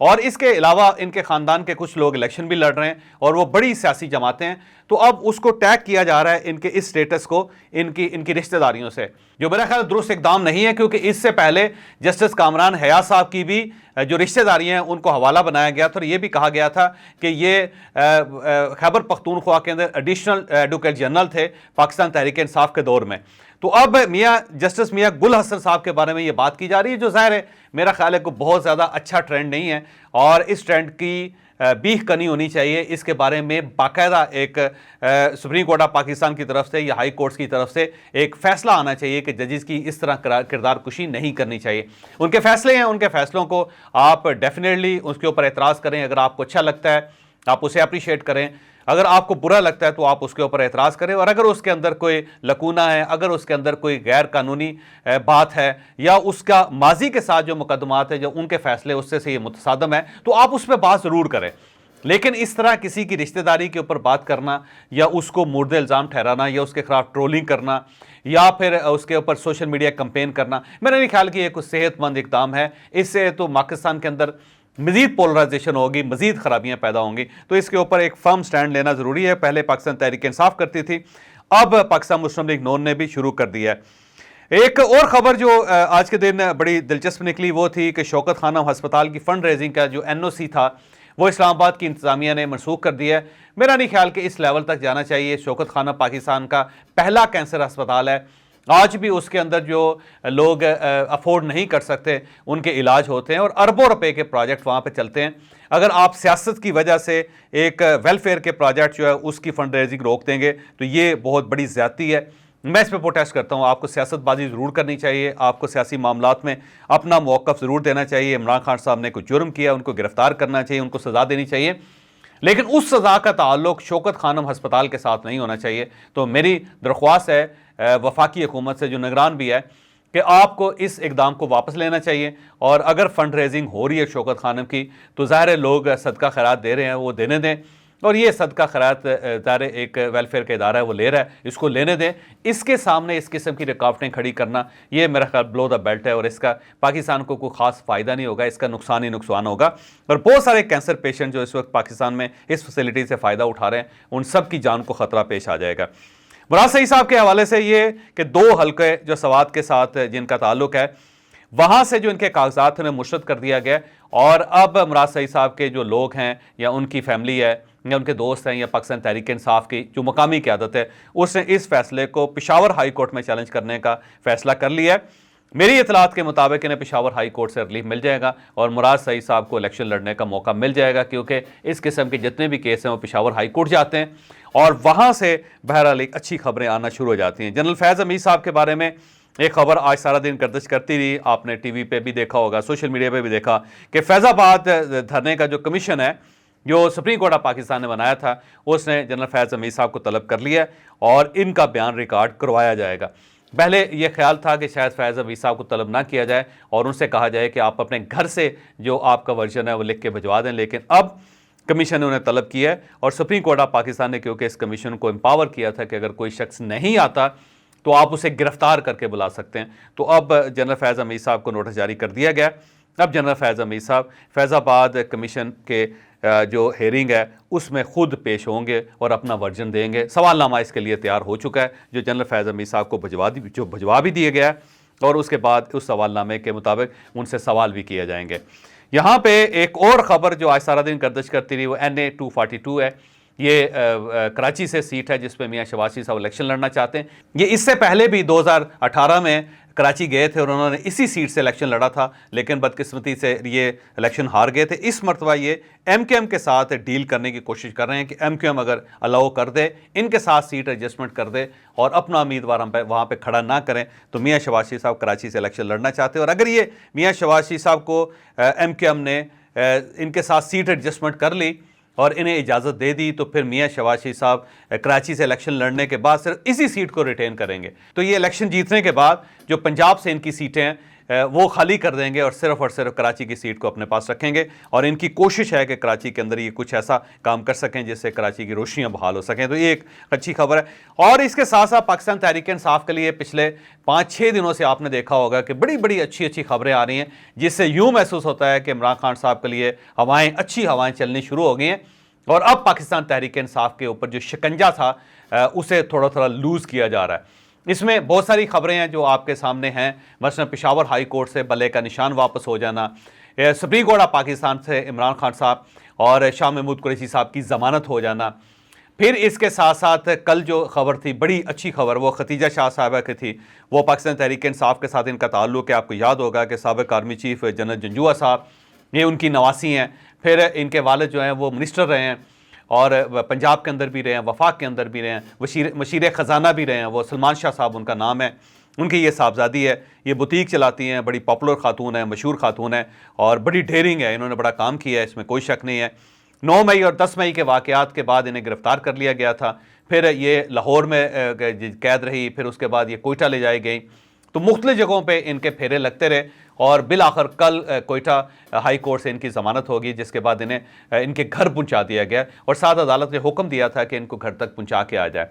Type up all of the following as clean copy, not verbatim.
اور اس کے علاوہ ان کے خاندان کے کچھ لوگ الیکشن بھی لڑ رہے ہیں اور وہ بڑی سیاسی جماعتیں ہیں. تو اب اس کو ٹیگ کیا جا رہا ہے ان کے اس سٹیٹس کو ان کی رشتہ داریوں سے, جو میرا خیال درست اقدام نہیں ہے, کیونکہ اس سے پہلے جسٹس کامران حیات صاحب کی بھی جو رشتہ داریاں ہیں ان کو حوالہ بنایا گیا تھا, اور یہ بھی کہا گیا تھا کہ یہ خیبر پختونخوا کے اندر ایڈیشنل ایڈوکیٹ جنرل تھے پاکستان تحریک انصاف کے دور میں. تو اب جسٹس میاں گل حسن صاحب کے بارے میں یہ بات کی جا رہی ہے, جو ظاہر ہے میرا خیال ہے کہ بہت زیادہ اچھا ٹرینڈ نہیں ہے, اور اس ٹرینڈ کی بیخ کنی ہونی چاہیے. اس کے بارے میں باقاعدہ ایک سپریم کورٹ آف پاکستان کی طرف سے یا ہائی کورٹس کی طرف سے ایک فیصلہ آنا چاہیے کہ ججز کی اس طرح کردار کشی نہیں کرنی چاہیے. ان کے فیصلے ہیں, ان کے فیصلوں کو آپ ڈیفینیٹلی اس کے اوپر اعتراض کریں. اگر آپ کو اچھا لگتا ہے آپ اسے اپریشیٹ کریں, اگر آپ کو برا لگتا ہے تو آپ اس کے اوپر اعتراض کریں, اور اگر اس کے اندر کوئی لکونہ ہے, اگر اس کے اندر کوئی غیر قانونی بات ہے, یا اس کا ماضی کے ساتھ جو مقدمات ہیں جو ان کے فیصلے اس سے یہ متصادم ہے, تو آپ اس پہ بات ضرور کریں. لیکن اس طرح کسی کی رشتہ داری کے اوپر بات کرنا, یا اس کو مورد الزام ٹھہرانا, یا اس کے خلاف ٹرولنگ کرنا, یا پھر اس کے اوپر سوشل میڈیا کمپین کرنا, میرا نہیں خیال کہ یہ کوئی صحت مند اقدام ہے. اس سے تو پاکستان کے اندر مزید پولرائزیشن ہوگی, مزید خرابیاں پیدا ہوں گی. تو اس کے اوپر ایک فرم سٹینڈ لینا ضروری ہے. پہلے پاکستان تحریک انصاف کرتی تھی, اب پاکستان مسلم لیگ نون نے بھی شروع کر دیا ہے. ایک اور خبر جو آج کے دن بڑی دلچسپ نکلی وہ تھی کہ شوکت خانم ہسپتال کی فنڈ ریزنگ کا جو NOC تھا وہ اسلام آباد کی انتظامیہ نے منسوخ کر دیا ہے. میرا نہیں خیال کہ اس لیول تک جانا چاہیے. شوکت خانم پاکستان کا پہلا کینسر ہسپتال ہے, آج بھی اس کے اندر جو لوگ افورڈ نہیں کر سکتے ان کے علاج ہوتے ہیں, اور اربوں روپے کے پروجیکٹ وہاں پہ چلتے ہیں. اگر آپ سیاست کی وجہ سے ایک ویلفیئر کے پروجیکٹ جو ہے اس کی فنڈ ریزنگ روک دیں گے تو یہ بہت بڑی زیادتی ہے. میں اس پہ پروٹیسٹ کرتا ہوں. آپ کو سیاست بازی ضرور کرنی چاہیے, آپ کو سیاسی معاملات میں اپنا موقف ضرور دینا چاہیے. عمران خان صاحب نے کوئی جرم کیا, ان کو گرفتار کرنا چاہیے, ان کو سزا دینی چاہیے, لیکن اس سزا کا تعلق شوکت خانم ہسپتال کے ساتھ نہیں ہونا چاہیے. تو میری درخواست ہے وفاقی حکومت سے جو نگران بھی ہے کہ آپ کو اس اقدام کو واپس لینا چاہیے, اور اگر فنڈ ریزنگ ہو رہی ہے شوکت خانم کی تو ظاہر لوگ صدقہ خیرات دے رہے ہیں, وہ دینے دیں. اور یہ صدقہ خیرات ظاہر ایک ویلفیئر کا ادارہ ہے, وہ لے رہا ہے, اس کو لینے دیں. اس کے سامنے اس قسم کی رکاوٹیں کھڑی کرنا یہ میرا خیال بلو دا بیلٹ ہے, اور اس کا پاکستان کو کوئی خاص فائدہ نہیں ہوگا, اس کا نقصان ہی نقصان ہوگا. اور بہت سارے کینسر پیشنٹ جو اس وقت پاکستان میں اس فیسلٹی سے فائدہ اٹھا رہے ہیں ان سب کی جان کو خطرہ پیش آ جائے گا. مراد سعید صاحب کے حوالے سے یہ کہ 2 حلقے جو سوات کے ساتھ جن کا تعلق ہے وہاں سے جو ان کے کاغذات انہیں مسترد کر دیا گیا, اور اب مراد سعید صاحب کے جو لوگ ہیں یا ان کی فیملی ہے یا ان کے دوست ہیں یا پاکستان تحریک انصاف کی جو مقامی قیادت ہے اس نے اس فیصلے کو پشاور ہائی کورٹ میں چیلنج کرنے کا فیصلہ کر لیا ہے. میری اطلاعات کے مطابق انہیں پشاور ہائی کورٹ سے ریلیف مل جائے گا اور مراد سعید صاحب کو الیکشن لڑنے کا موقع مل جائے گا, کیونکہ اس قسم کے جتنے بھی کیس ہیں وہ پشاور ہائی کورٹ جاتے ہیں اور وہاں سے بہرحال ایک اچھی خبریں آنا شروع ہو جاتی ہیں. جنرل فیض حمید صاحب کے بارے میں ایک خبر آج سارا دن گردش کرتی رہی, آپ نے ٹی وی پہ بھی دیکھا ہوگا, سوشل میڈیا پہ بھی دیکھا کہ فیض آباد دھرنے کا جو کمیشن ہے جو سپریم کورٹ آف پاکستان نے بنایا تھا اس نے جنرل فیض حمید صاحب کو طلب کر لیا اور ان کا بیان ریکارڈ کروایا جائے گا. پہلے یہ خیال تھا کہ شاید فیض حمید صاحب کو طلب نہ کیا جائے اور ان سے کہا جائے کہ آپ اپنے گھر سے جو آپ کا ورژن ہے وہ لکھ کے بھجوا دیں, لیکن اب کمیشن نے انہیں طلب کیا ہے اور سپریم کورٹ آف پاکستان نے کیونکہ اس کمیشن کو امپاور کیا تھا کہ اگر کوئی شخص نہیں آتا تو آپ اسے گرفتار کر کے بلا سکتے ہیں, تو اب جنرل فیض حمید صاحب کو نوٹس جاری کر دیا گیا. اب جنرل فیض حمید صاحب فیض آباد کمیشن کے جو ہیرنگ ہے اس میں خود پیش ہوں گے اور اپنا ورژن دیں گے. سوال نامہ اس کے لیے تیار ہو چکا ہے جو جنرل فیض حمید صاحب کو بھجوا بھی دیا گیا ہے, اور اس کے بعد اس سوال نامے کے مطابق ان سے سوال بھی کیے جائیں گے. یہاں پہ ایک اور خبر جو آج سارا دن گردش کرتی رہی وہ NA 242 ہے. یہ کراچی سے سیٹ ہے جس پہ میاں شہباز شریف صاحب الیکشن لڑنا چاہتے ہیں. یہ اس سے پہلے بھی 2018 میں کراچی گئے تھے اور انہوں نے اسی سیٹ سے الیکشن لڑا تھا, لیکن بدقسمتی سے یہ الیکشن ہار گئے تھے. اس مرتبہ یہ MQM کے ساتھ ڈیل کرنے کی کوشش کر رہے ہیں کہ MQM اگر الاؤ کر دے, ان کے ساتھ سیٹ ایڈجسٹمنٹ کر دے اور اپنا امیدوار ہم وہاں پہ کھڑا نہ کریں, تو میاں شہباز شریف صاحب کراچی سے الیکشن لڑنا چاہتے ہیں. اور اگر یہ میاں شہباز شریف صاحب کو MQM نے ان کے ساتھ سیٹ ایڈجسٹمنٹ کر لی اور انہیں اجازت دے دی تو پھر میاں شہباز شریف صاحب کراچی سے الیکشن لڑنے کے بعد صرف اسی سیٹ کو ریٹین کریں گے. تو یہ الیکشن جیتنے کے بعد جو پنجاب سے ان کی سیٹیں ہیں وہ خالی کر دیں گے اور صرف کراچی کی سیٹ کو اپنے پاس رکھیں گے، اور ان کی کوشش ہے کہ کراچی کے اندر یہ کچھ ایسا کام کر سکیں جس سے کراچی کی روشنیاں بحال ہو سکیں۔ تو یہ ایک اچھی خبر ہے۔ اور اس کے ساتھ ساتھ پاکستان تحریک انصاف کے لیے پچھلے 5-6 دنوں سے آپ نے دیکھا ہوگا کہ بڑی اچھی خبریں آ رہی ہیں، جس سے یوں محسوس ہوتا ہے کہ عمران خان صاحب کے لیے اچھی ہوائیں چلنی شروع ہو گئی ہیں، اور اب پاکستان تحریک انصاف کے اوپر جو شکنجہ تھا اسے تھوڑا لوز کیا جا رہا ہے۔ اس میں بہت ساری خبریں ہیں جو آپ کے سامنے ہیں، مثلا پشاور ہائی کورٹ سے بلے کا نشان واپس ہو جانا، سپریم کورٹ آف پاکستان سے عمران خان صاحب اور شاہ محمود قریشی صاحب کی ضمانت ہو جانا، پھر اس کے ساتھ ساتھ کل جو خبر تھی بڑی اچھی خبر، وہ ختیجہ شاہ صاحبہ کی تھی، وہ پاکستان تحریک انصاف کے ساتھ ان کا تعلق ہے۔ آپ کو یاد ہوگا کہ سابق آرمی چیف جنرل جنجوعہ صاحب یہ ان کی نواسی ہیں، پھر ان کے والد جو ہیں وہ منسٹر رہے ہیں، اور پنجاب کے اندر بھی رہے ہیں، وفاق کے اندر بھی رہے ہیں، مشیر خزانہ بھی رہے ہیں، وہ سلمان شاہ صاحب ان کا نام ہے، ان کی یہ صاحبزادی ہے، یہ بوتیک چلاتی ہیں، بڑی پاپولر خاتون ہے، مشہور خاتون ہے، اور بڑی ڈیرنگ ہے، انہوں نے بڑا کام کیا ہے، اس میں کوئی شک نہیں ہے۔ 9 مئی اور 10 مئی کے واقعات کے بعد انہیں گرفتار کر لیا گیا تھا، پھر یہ لاہور میں قید رہی، پھر اس کے بعد یہ کوئٹہ لے جائی گئی، تو مختلف جگہوں پہ ان کے پھیرے لگتے رہے، اور بالآخر کل کوئٹہ ہائی کورٹ سے ان کی ضمانت ہوگی، جس کے بعد انہیں ان کے گھر پہنچا دیا گیا، اور ساتھ عدالت نے حکم دیا تھا کہ ان کو گھر تک پہنچا کے آ جائے۔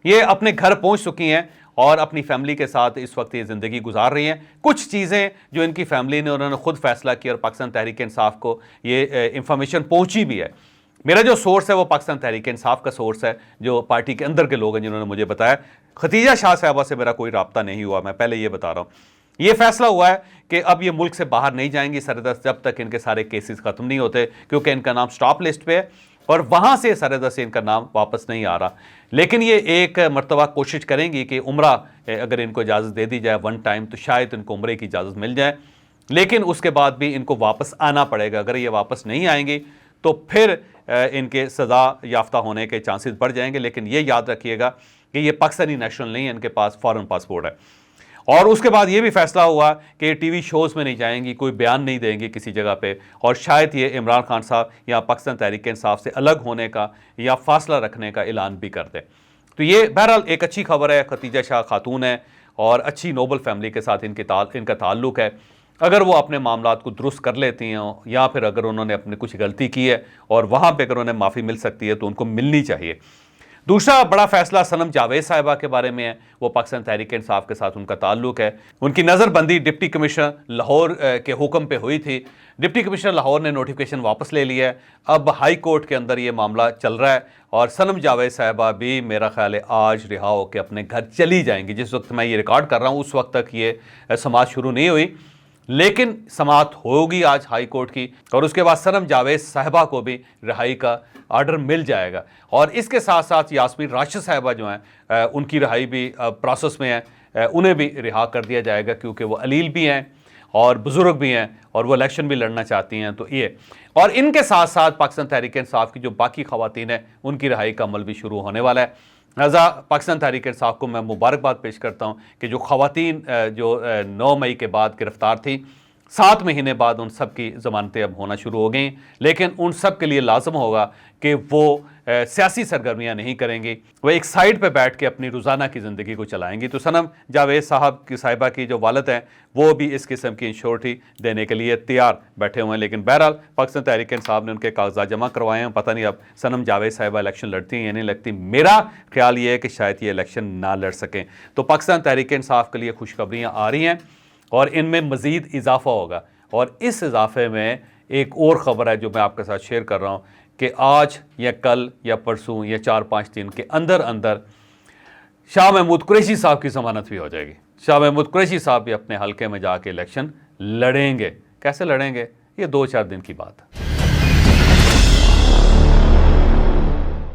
یہ اپنے گھر پہنچ چکی ہیں اور اپنی فیملی کے ساتھ اس وقت یہ زندگی گزار رہی ہیں۔ کچھ چیزیں جو ان کی فیملی نے، انہوں نے خود فیصلہ کیا، اور پاکستان تحریک انصاف کو یہ انفارمیشن پہنچی بھی ہے۔ میرا جو سورس ہے وہ پاکستان تحریک انصاف کا سورس ہے، جو پارٹی کے اندر کے لوگ ہیں جنہوں نے مجھے بتایا۔ ختیجہ شاہ صاحبہ سے میرا کوئی رابطہ نہیں ہوا، میں پہلے یہ بتا رہا ہوں۔ یہ فیصلہ ہوا ہے کہ اب یہ ملک سے باہر نہیں جائیں گی سرحد جب تک ان کے سارے کیسز ختم نہیں ہوتے، کیونکہ ان کا نام سٹاپ لسٹ پہ ہے، اور وہاں سے سرحد سے ان کا نام واپس نہیں آ رہا۔ لیکن یہ ایک مرتبہ کوشش کریں گی کہ عمرہ اگر ان کو اجازت دے دی جائے ون ٹائم، تو شاید ان کو عمرے کی اجازت مل جائے، لیکن اس کے بعد بھی ان کو واپس آنا پڑے گا۔ اگر یہ واپس نہیں آئیں گی تو پھر ان کے سزا یافتہ ہونے کے چانسز بڑھ جائیں گے۔ لیکن یہ یاد رکھیے گا کہ یہ پاکستانی نیشنل نہیں ہے، ان کے پاس فارن پاسپورٹ ہے۔ اور اس کے بعد یہ بھی فیصلہ ہوا کہ یہ ٹی وی شوز میں نہیں جائیں گی، کوئی بیان نہیں دیں گی کسی جگہ پہ، اور شاید یہ عمران خان صاحب یا پاکستان تحریک انصاف سے الگ ہونے کا یا فاصلہ رکھنے کا اعلان بھی کر دیں۔ تو یہ بہرحال ایک اچھی خبر ہے۔ ختیجہ شاہ خاتون ہے اور اچھی نوبل فیملی کے ساتھ ان کا تعلق ہے۔ اگر وہ اپنے معاملات کو درست کر لیتی ہیں، یا پھر اگر انہوں نے اپنے کچھ غلطی کی ہے اور وہاں پہ اگر انہیں معافی مل سکتی ہے تو ان کو ملنی چاہیے۔ دوسرا بڑا فیصلہ صنم جاوید صاحبہ کے بارے میں ہے، وہ پاکستان تحریک انصاف کے ساتھ ان کا تعلق ہے۔ ان کی نظر بندی ڈپٹی کمشنر لاہور کے حکم پہ ہوئی تھی، ڈپٹی کمشنر لاہور نے نوٹیفیکیشن واپس لے لیا ہے، اب ہائی کورٹ کے اندر یہ معاملہ چل رہا ہے، اور صنم جاوید صاحبہ بھی میرا خیال ہے آج رہا ہو کے اپنے گھر چلی جائیں گی۔ جس وقت میں یہ ریکارڈ کر رہا ہوں اس وقت تک یہ سماعت شروع نہیں ہوئی، لیکن سماعت ہوگی آج ہائی کورٹ کی، اور اس کے بعد صنم جاوید صاحبہ کو بھی رہائی کا آرڈر مل جائے گا۔ اور اس کے ساتھ ساتھ یاسمین راشد صاحبہ جو ہیں ان کی رہائی بھی پروسیس میں ہے، انہیں بھی رہا کر دیا جائے گا، کیونکہ وہ علیل بھی ہیں اور بزرگ بھی ہیں اور وہ الیکشن بھی لڑنا چاہتی ہیں۔ تو یہ، اور ان کے ساتھ ساتھ پاکستان تحریک انصاف کی جو باقی خواتین ہیں ان کی رہائی کا عمل بھی شروع ہونے والا ہے۔ لہٰذا پاکستان تحریک انصاف کو میں مبارکباد پیش کرتا ہوں کہ جو خواتین جو 9 مئی کے بعد گرفتار تھیں، 7 مہینے بعد ان سب کی ضمانتیں اب ہونا شروع ہو گئیں، لیکن ان سب کے لیے لازم ہوگا کہ وہ سیاسی سرگرمیاں نہیں کریں گی، وہ ایک سائڈ پہ بیٹھ کے اپنی روزانہ کی زندگی کو چلائیں گی۔ تو صنم جاوید صاحبہ کی جو والد ہیں وہ بھی اس قسم کی انشورٹی دینے کے لیے تیار بیٹھے ہوئے ہیں، لیکن بہرحال پاکستان تحریک انصاف نے ان کے کاغذات جمع کروائے ہیں۔ پتہ نہیں اب صنم جاوید صاحبہ الیکشن لڑتی ہیں یا نہیں لگتی، میرا خیال یہ ہے کہ شاید یہ الیکشن نہ لڑ سکیں۔ تو پاکستان تحریک انصاف کے لیے خوشخبریاں آ رہی ہیں، اور ان میں مزید اضافہ ہوگا، اور اس اضافے میں ایک اور خبر ہے جو میں آپ کے ساتھ شیئر کر رہا ہوں کہ آج یا کل یا پرسوں یا 4-5 دن کے اندر شاہ محمود قریشی صاحب کی ضمانت بھی ہو جائے گی۔ شاہ محمود قریشی صاحب بھی اپنے حلقے میں جا کے الیکشن لڑیں گے۔ کیسے لڑیں گے یہ 2-4 دن کی بات ہے۔